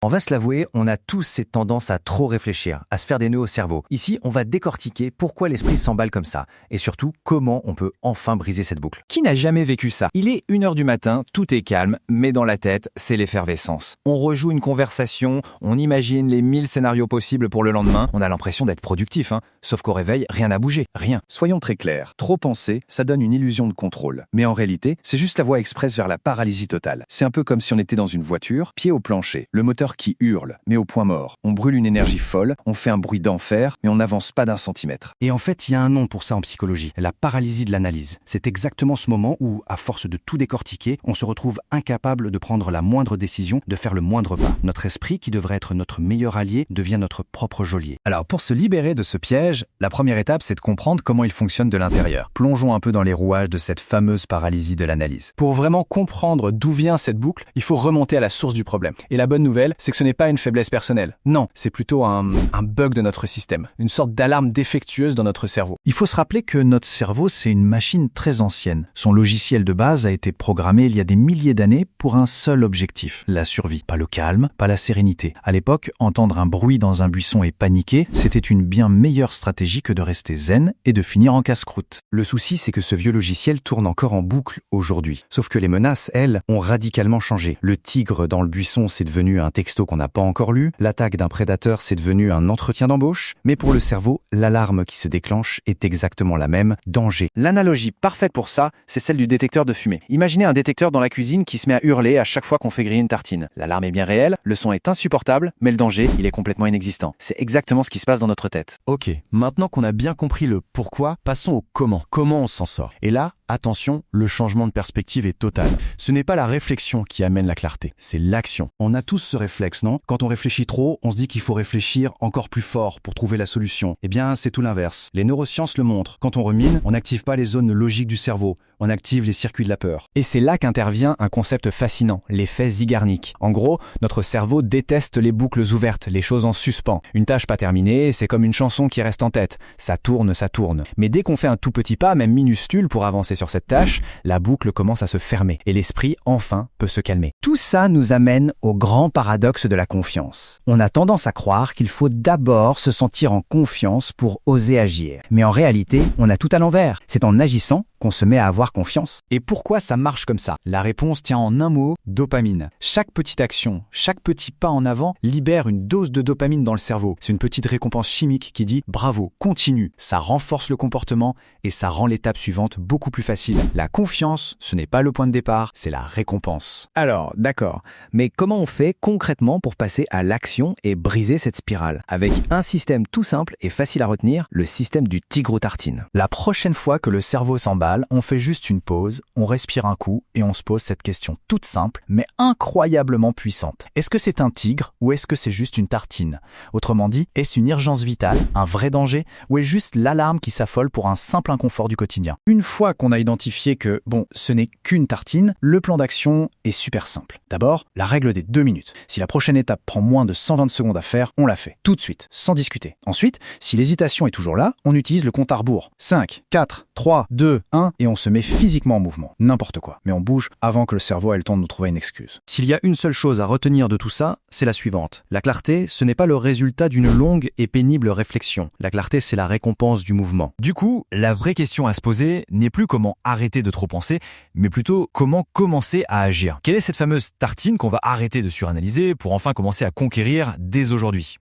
On va se l'avouer, on a tous cette tendance à trop réfléchir, à se faire des nœuds au cerveau. Ici, on va décortiquer pourquoi l'esprit s'emballe comme ça, et surtout, comment on peut enfin briser cette boucle. Qui n'a jamais vécu ça? Il est 1h du matin, tout est calme, mais dans la tête, c'est l'effervescence. On rejoue une conversation, on imagine les 1000 scénarios possibles pour le lendemain, on a l'impression d'être productif, sauf qu'au réveil, rien n'a bougé, rien. Soyons très clairs, trop penser, ça donne une illusion de contrôle. Mais en réalité, c'est juste la voie express vers la paralysie totale. C'est un peu comme si on était dans une voiture, pied au plancher, le moteur qui hurle, mais au point mort. On brûle une énergie folle, on fait un bruit d'enfer, mais on n'avance pas d'un centimètre. Et en fait, il y a un nom pour ça en psychologie, la paralysie de l'analyse. C'est exactement ce moment où, à force de tout décortiquer, on se retrouve incapable de prendre la moindre décision, de faire le moindre pas. Notre esprit, qui devrait être notre meilleur allié, devient notre propre geôlier. Alors, pour se libérer de ce piège, la première étape, c'est de comprendre comment il fonctionne de l'intérieur. Plongeons un peu dans les rouages de cette fameuse paralysie de l'analyse. Pour vraiment comprendre d'où vient cette boucle, il faut remonter à la source du problème. Et la bonne nouvelle, c'est que ce n'est pas une faiblesse personnelle. Non, c'est plutôt un bug de notre système, une sorte d'alarme défectueuse dans notre cerveau. Il faut se rappeler que notre cerveau, c'est une machine très ancienne. Son logiciel de base a été programmé il y a des milliers d'années pour un seul objectif, la survie. Pas le calme, pas la sérénité. À l'époque, entendre un bruit dans un buisson et paniquer, c'était une bien meilleure stratégie que de rester zen et de finir en casse-croûte. Le souci, c'est que ce vieux logiciel tourne encore en boucle aujourd'hui. Sauf que les menaces, elles, ont radicalement changé. Le tigre dans le buisson, c'est devenu un texto qu'on n'a pas encore lu. L'attaque d'un prédateur, c'est devenu un entretien d'embauche. Mais pour le cerveau, l'alarme qui se déclenche est exactement la même. Danger. L'analogie parfaite pour ça, c'est celle du détecteur de fumée. Imaginez un détecteur dans la cuisine qui se met à hurler à chaque fois qu'on fait griller une tartine. L'alarme est bien réelle, le son est insupportable, mais le danger, il est complètement inexistant. C'est exactement ce qui se passe dans notre tête. Ok, maintenant qu'on a bien compris le pourquoi, passons au comment. Comment on s'en sort? Et là, attention, le changement de perspective est total. Ce n'est pas la réflexion qui amène la clarté, c'est l'action. On a tous ce réflexe, non? Quand on réfléchit trop, on se dit qu'il faut réfléchir encore plus fort pour trouver la solution. Eh bien, c'est tout l'inverse. Les neurosciences le montrent. Quand on rumine, on n'active pas les zones logiques du cerveau, on active les circuits de la peur. Et c'est là qu'intervient un concept fascinant, l'effet Zeigarnik. En gros, notre cerveau déteste les boucles ouvertes, les choses en suspens. Une tâche pas terminée, c'est comme une chanson qui reste en tête. Ça tourne, ça tourne. Mais dès qu'on fait un tout petit pas, même minuscule, pour avancer sur cette tâche, la boucle commence à se fermer et l'esprit, enfin, peut se calmer. Tout ça nous amène au grand paradoxe de la confiance. On a tendance à croire qu'il faut d'abord se sentir en confiance pour oser agir. Mais en réalité, on a tout à l'envers. C'est en agissant qu'on se met à avoir confiance. Et pourquoi ça marche comme ça? La réponse tient en un mot, dopamine. Chaque petite action, chaque petit pas en avant libère une dose de dopamine dans le cerveau. C'est une petite récompense chimique qui dit bravo, continue. Ça renforce le comportement et ça rend l'étape suivante beaucoup plus facile. La confiance, ce n'est pas le point de départ, c'est la récompense. Alors, d'accord, mais comment on fait concrètement pour passer à l'action et briser cette spirale? Avec un système tout simple et facile à retenir, le système du tigre aux tartines. La prochaine fois que le cerveau s'emballe, on fait juste une pause, on respire un coup et on se pose cette question toute simple mais incroyablement puissante. Est-ce que c'est un tigre ou est-ce que c'est juste une tartine? Autrement dit, est-ce une urgence vitale, un vrai danger ou est-ce juste l'alarme qui s'affole pour un simple inconfort du quotidien? Une fois qu'on a identifié que, ce n'est qu'une tartine, le plan d'action est super simple. D'abord, la règle des 2 minutes. Si la prochaine étape prend moins de 120 secondes à faire, on la fait, tout de suite, sans discuter. Ensuite, si l'hésitation est toujours là, on utilise le compte à rebours. 5, 4, 3, 2, 1, et on se met physiquement en mouvement. N'importe quoi. Mais on bouge avant que le cerveau ait le temps de nous trouver une excuse. S'il y a une seule chose à retenir de tout ça, c'est la suivante. La clarté, ce n'est pas le résultat d'une longue et pénible réflexion. La clarté, c'est la récompense du mouvement. Du coup, la vraie question à se poser n'est plus comment arrêter de trop penser, mais plutôt comment commencer à agir. Quelle est cette fameuse tartine qu'on va arrêter de suranalyser pour enfin commencer à conquérir dès aujourd'hui?